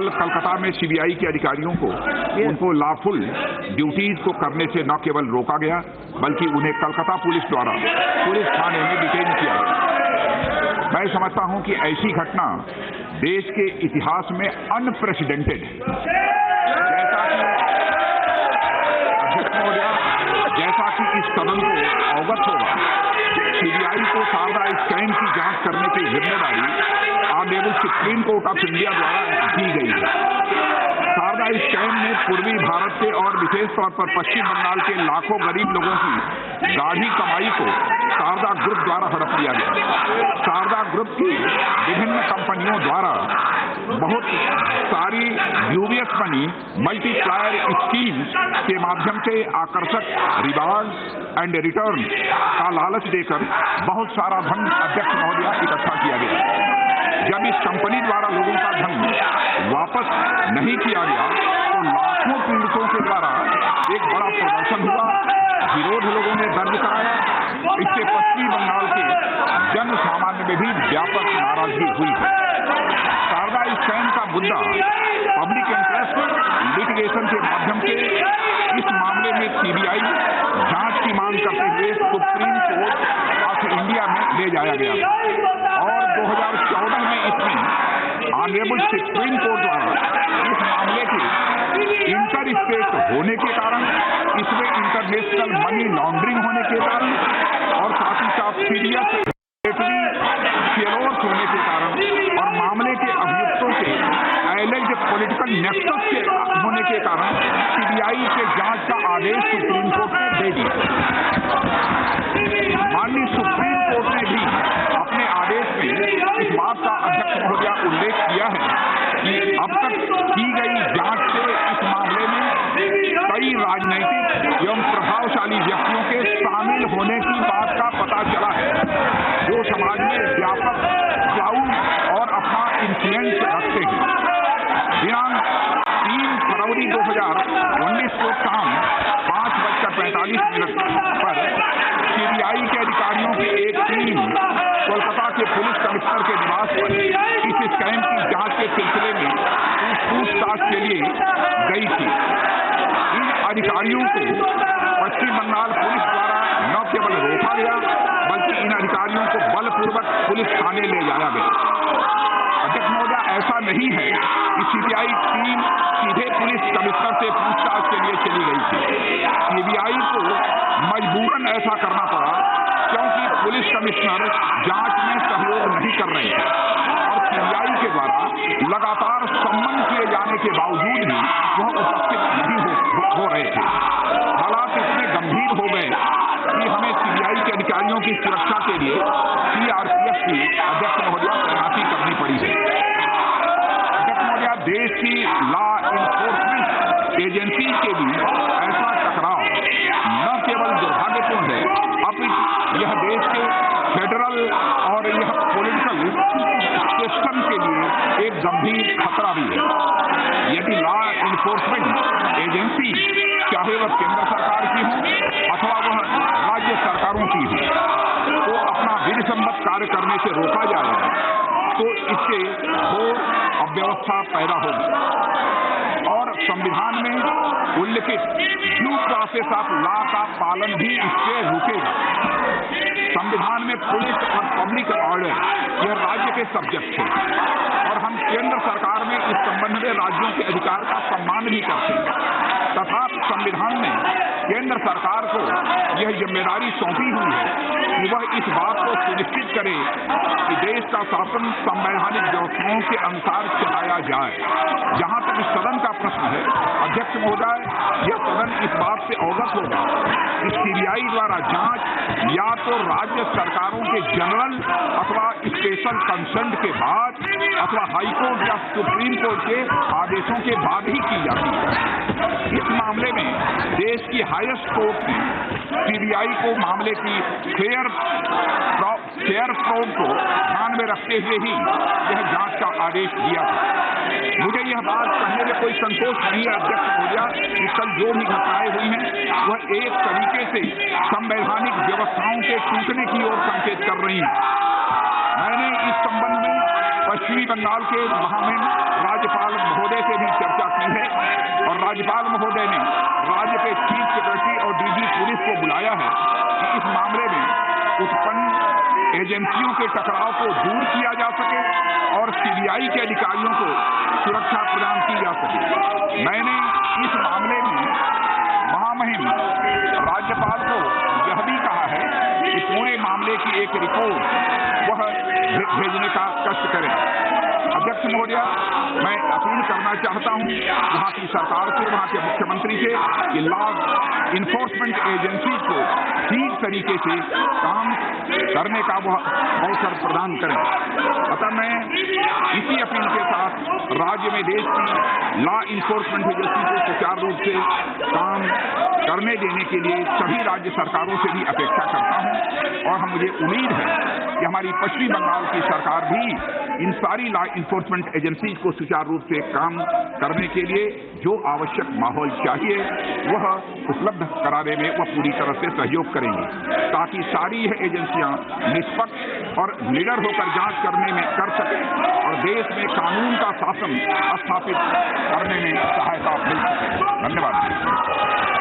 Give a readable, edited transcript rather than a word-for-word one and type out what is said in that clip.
कल कोलकाता में सीबीआई के अधिकारियों को उनको लॉफुल ड्यूटीज को करने से न केवल रोका गया बल्कि उन्हें कोलकाता पुलिस द्वारा पुलिस थाने में डिटेन किया गया। मैं समझता हूं कि ऐसी घटना देश के इतिहास में अनप्रेसिडेंटेड है। जैसा कि इस कदम को अवगत होगा, सीबीआई को शारदा स्कैम की जांच करने की जिम्मेदारी honourable supreme court of India द्वारा दी गई है। शारदा स्कैम में पूर्वी भारत के और विशेष तौर पर पश्चिम बंगाल के लाखों गरीब लोगों की गाढ़ी कमाई को शारदा ग्रुप द्वारा हड़प लिया गया। शारदा ग्रुप की विभिन्न कंपनियों द्वारा बहुत सारी ड्यूबियस मनी मल्टीप्लायर स्कीम्स के माध्यम से आकर्षक रिवार्ड एंड रिटर्न का लालच देकर बहुत सारा धन अध्यक्ष महोदया इकट्ठा किया गया। जब इस कंपनी द्वारा लोगों का धन वापस नहीं किया गया तो लाखों पीड़ितों के द्वारा एक बड़ा प्रदर्शन हुआ, विरोध लोगों ने दर्ज कराया। इससे पश्चिमी बंगाल के जन सामान्य में भी व्यापक नाराजगी हुई है। शारदा स्कैम का मुद्दा पब्लिक इंटरेस्ट लिटिगेशन के माध्यम से इस मामले में सीबीआई जांच की मांग करते हुए सुप्रीम कोर्ट ऑफ इंडिया में ले जाया गया और 2014 में इसमें ऑनरेबल सुप्रीम कोर्ट द्वारा इस मामले के इंटर स्टेट होने के कारण, इसमें इंटरनेशनल मनी लॉन्ड्रिंग होने के कारण और साथ ही साथ सीरियस फेलोर्स होने के कारण और मामले के अभियुक्तों के एलिज्ड पॉलिटिकल नेक्सस के होने के कारण सीबीआई के जांच का आदेश सुप्रीम कोर्ट ने दे दिया। माननीय सुप्रीम कोर्ट ने भी अपने आदेश में इस बात का अध्यक्ष महोदया उल्लेख किया है कि अब तक की गई जांच से इस मामले में कई राजनैतिक एवं प्रभावशाली व्यक्तियों के शामिल होने की बात का पता चला है, जो समाज में व्यापक क्राउड और अपना इन्फ्लुएंस रखते हैं। दिनांक 3 फरवरी 2019 को शाम 5:45 पर सीबीआई के अधिकारियों की एक टीम कोलकाता के पुलिस कमिश्नर के निवास पर इस स्कैम की जांच के सिलसिले में पूछताछ के लिए गई थी। इन अधिकारियों को पश्चिम बंगाल पुलिस द्वारा न केवल रोका गया बल्कि इन अधिकारियों को बलपूर्वक पुलिस थाने ले जाया गया। अध्यक्ष महोदया, ऐसा नहीं है कि सीबीआई टीम सीधे पुलिस कमिश्नर से पूछताछ के लिए चली गई थी। सीबीआई को मजबूरन ऐसा करना पड़ा क्योंकि पुलिस कमिश्नर जांच में सहयोग नहीं कर रहे थे और सीबीआई के द्वारा लगातार सम्मन किए जाने के बावजूद भी वह उपस्थित नहीं हो रहे थे। हालात इतने गंभीर हो गए कि हमें सीबीआई के अधिकारियों की सुरक्षा के लिए सीआरपीएफ की अध्यक्ष महोदया तैनाती करनी पड़ी है। अध्यक्ष महोदया, देश की लॉ इन्फोर्समेंट एजेंसी के भी ऐसा टकराव न केवल दुर्भाग्यपूर्ण है, अपितु यह देश के फेडरल और यह पॉलिटिकल सिस्टम के लिए एक गंभीर खतरा भी है। यदि लॉ इन्फोर्समेंट एजेंसी चाहे वह केंद्र सरकार की हो अथवा वह राज्य सरकारों की हो तो अपना विधिसम्मत कार्य करने से रोका जाएगा तो इससे घोर अव्यवस्था पैदा होगी और संविधान में उल्लिखित ड्यू प्रोसेस ऑफ लॉ का पालन भी इससे रुकेगा। संविधान में पुलिस और पब्लिक ऑर्डर यह राज्य के सब्जेक्ट है और हम केंद्र सरकार में इस संबंध में राज्यों के अधिकार का सम्मान भी करते हैं तथा संविधान में केंद्र सरकार को यह जिम्मेदारी सौंपी हुई है कि वह इस बात को सुनिश्चित करे कि देश का शासन संवैधानिक व्यवस्थाओं के अनुसार चलाया जाए। जहां तक इस सदन का प्रश्न है, अध्यक्ष महोदय, यह सदन इस बात से अवगत होगा कि सीबीआई द्वारा जांच या तो राज्य सरकारों के जनरल अथवा स्पेशल कंसर्न के बाद अथवा हाईकोर्ट या सुप्रीम कोर्ट के आदेशों के बाद ही की जाती है। इस मामले में देश की हाईएस्ट कोर्ट ने सीबीआई को मामले की फेयर फ्रॉड को ध्यान में रखते हुए ही यह जांच का आदेश दिया था। मुझे यह बात कहने में कोई संकोच नहीं है अध्यक्ष महोदया कि कल जो भी घटनाएं हुई हैं वह एक तरीके से संवैधानिक व्यवस्थाओं के टूटने की ओर संकेत कर रही हैं। मैंने इस संबंध में पश्चिमी बंगाल के महामहिम राज्यपाल महोदय से भी चर्चा की है और राज्यपाल महोदय ने राज्य के चीफ सेक्रेटरी और डीजी पुलिस को बुलाया है कि इस मामले में उत्पन्न एजेंसियों के टकराव को दूर किया जा सके और सीबीआई के अधिकारियों को सुरक्षा प्रदान की जा सके। मैंने इस मामले में महामहिम राज्यपाल को यह भी कहा है कि पूरे मामले की एक रिपोर्ट वह भेजने का कष्ट करें। अध्यक्ष महोदय, मैं अपील करना चाहता हूं वहां की सरकार से, वहां के मुख्यमंत्री से कि लॉ इन्फोर्समेंट एजेंसी को ठीक तरीके से काम करने का वह अवसर प्रदान करें। अतः मैं इसी अपील के साथ राज्य में देश की लॉ इन्फोर्समेंट एजेंसी को सुचारू रूप से काम करने देने के लिए सभी राज्य सरकारों से भी अपेक्षा करता हूं और मुझे उम्मीद है कि हमारी पश्चिमी बंगाल की सरकार भी इन सारी लॉ इन्फोर्समेंट एजेंसीज को सुचारू रूप से काम करने के लिए जो आवश्यक माहौल चाहिए वह उपलब्ध कराने में वह पूरी तरह से सहयोग करेंगी, ताकि सारी यह एजेंसियां निष्पक्ष और निडर होकर जांच करने में कर सकें और देश में कानून का शासन स्थापित करने में सहायता मिल सके। धन्यवाद।